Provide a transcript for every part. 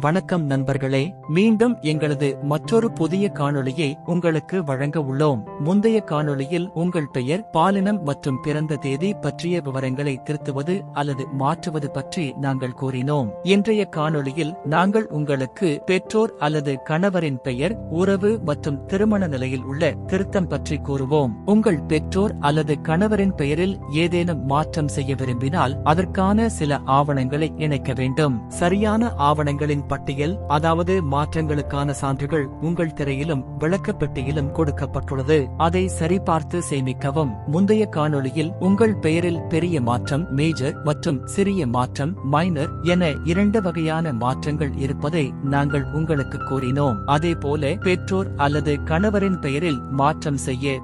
வணக்கம் நண்பர்களே, மீண்டும் எங்களது மற்றொரு புதிய காணொளியை உங்களுக்கு வழங்க உள்ளோம். முந்தைய காணொளியில் உங்கள் பெயர், பாலினம் மற்றும் பிறந்த தேதி பற்றிய விவரங்களை திருத்துவது அல்லது மாற்றுவது பற்றி நாங்கள் கூறினோம். இன்றைய காணொளியில் நாங்கள் உங்களுக்கு பெற்றோர் அல்லது கணவரின் பெயர், உறவு மற்றும் திருமண நிலையில் உள்ள திருத்தம் பற்றி கூறுவோம். உங்கள் பெற்றோர் அல்லது கணவரின் பெயரில் ஏதேனும் மாற்றம் செய்ய விரும்பினால் அதற்கான சில ஆவணங்களை இணைக்க வேண்டும். சரியான ஆவணங்களின் பட்டியல், அதாவது மாற்றங்களுக்கான சான்றுகள் உங்கள் திரையிலும் விளக்கப்பெட்டியிலும் கொடுக்கப்பட்டுள்ளது. அதை சரிபார்த்து சேமிக்கவும். முந்தைய காணொளியில் உங்கள் பெயரில் பெரிய மாற்றம் மேஜர் மற்றும் சிறிய மாற்றம் மைனர் என 2 வகையான மாற்றங்கள் இருப்பதை நாங்கள் உங்களுக்கு கூறினோம். அதேபோல பெற்றோர் அல்லது கணவரின் பெயரில் மாற்றம் செய்ய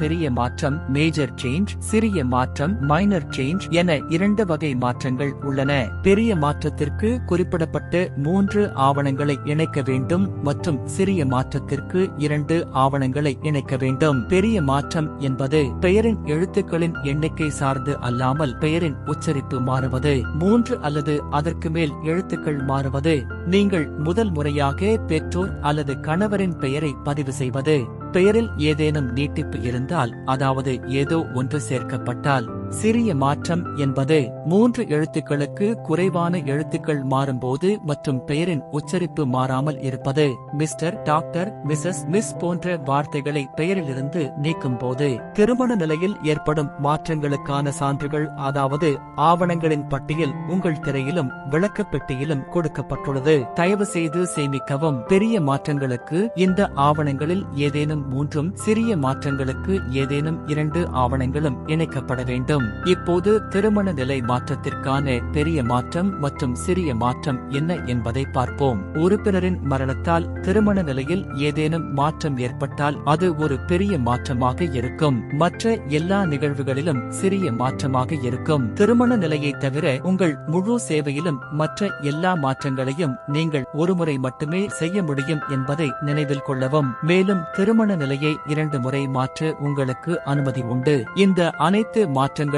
பெரிய மாற்றம் மேஜர் சேஞ்ச், சிறிய மாற்றம் மைனர் சேஞ்ச் என 2 வகை மாற்றங்கள் உள்ளன. பெரிய மாற்றத்திற்கு குறிப்பிடப்பட்ட 3 ஆவணங்களை இணைக்க வேண்டும் மற்றும் சிறிய மாற்றத்திற்கு 2 ஆவணங்களை இணைக்க வேண்டும். பெரிய மாற்றம் என்பது பெயரின் எழுத்துக்களின் எண்ணிக்கை சார்ந்து அல்லாமல் பெயரின் உச்சரிப்பு மாறுவது, 3 அல்லது அதற்கு மேல் எழுத்துக்கள் மாறுவது, நீங்கள் முதல் முறையாக பெற்றோர் அல்லது கணவரின் பெயரை பதிவு செய்வது, பெயரில் ஏதேனும் நீட்டிப்பு இருந்தால், அதாவது ஏதோ ஒன்று சேர்க்கப்பட்டால். சிறிய மாற்றம் என்பது 3 எழுத்துக்களுக்கு குறைவான எழுத்துக்கள் மாறும்போது மற்றும் பெயரின் உச்சரிப்பு மாறாமல் இருப்பது. மிஸ்டர், டாக்டர், மிஸ்ஸஸ், மிஸ் போன்ற வார்த்தைகளை பெயரிலிருந்து நீக்கும் போது. திருமண நிலையில் ஏற்படும் மாற்றங்களுக்கான சான்றுகள், அதாவது ஆவணங்களின் பட்டியல் உங்கள் திரையிலும் விளக்கப்பெட்டியிலும் கொடுக்கப்பட்டுள்ளது. தயவு செய்து சேமிக்கவும். பெரிய மாற்றங்களுக்கு இந்த ஆவணங்களில் ஏதேனும் 3, சிறிய மாற்றங்களுக்கு ஏதேனும் 2 ஆவணங்களும் இணைக்கப்பட வேண்டும். இப்போது திருமண நிலை மாற்றத்திற்கான பெரிய மாற்றம் மற்றும் சிறிய மாற்றம் என்ன என்பதை பார்ப்போம். உறுப்பினரின் மரணத்தால் திருமண நிலையில் ஏதேனும் மாற்றம் ஏற்பட்டால் அது ஒரு பெரிய மாற்றமாக இருக்கும். மற்ற எல்லா நிகழ்வுகளிலும் சிறிய மாற்றமாக இருக்கும். திருமண நிலையை தவிர உங்கள் முழு சேவையிலும் மற்ற எல்லா மாற்றங்களையும் நீங்கள் ஒருமுறை மட்டுமே செய்ய முடியும் என்பதை நினைவில் கொள்ளவும். மேலும் திருமண நிலையை 2 முறை மாற்ற உங்களுக்கு அனுமதி உண்டு. இந்த அனைத்து மாற்றங்களுக்கும்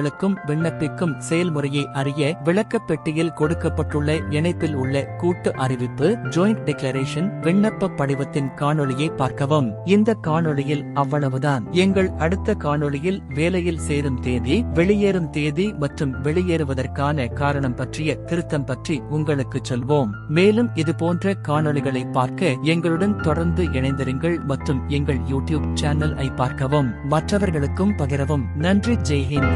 விண்ணப்பிக்கும் செயல்முறையை அறிய விளக்கப்பெட்டியில் கொடுக்கப்பட்டுள்ள இணைப்பில் உள்ள கூட்டு அறிவிப்பு ஜாயிண்ட் டிக்ளரேஷன் விண்ணப்ப படிவத்தின் காணொளியை பார்க்கவும். இந்த காணொளியில் அவ்வளவுதான். எங்கள் அடுத்த காணொளியில் வேலையில் சேரும் தேதி, வெளியேறும் தேதி மற்றும் வெளியேறுவதற்கான காரணம் பற்றிய திருத்தம் பற்றி உங்களுக்கு சொல்வோம். மேலும் இது போன்ற காணொளிகளை பார்க்க எங்களுடன் தொடர்ந்து இணைந்திருங்கள் மற்றும் எங்கள் யூடியூப் சேனல் ஐ பார்க்கவும், மற்றவர்களுக்கும் பகிரவும். நன்றி. ஜெய் ஹிந்த்.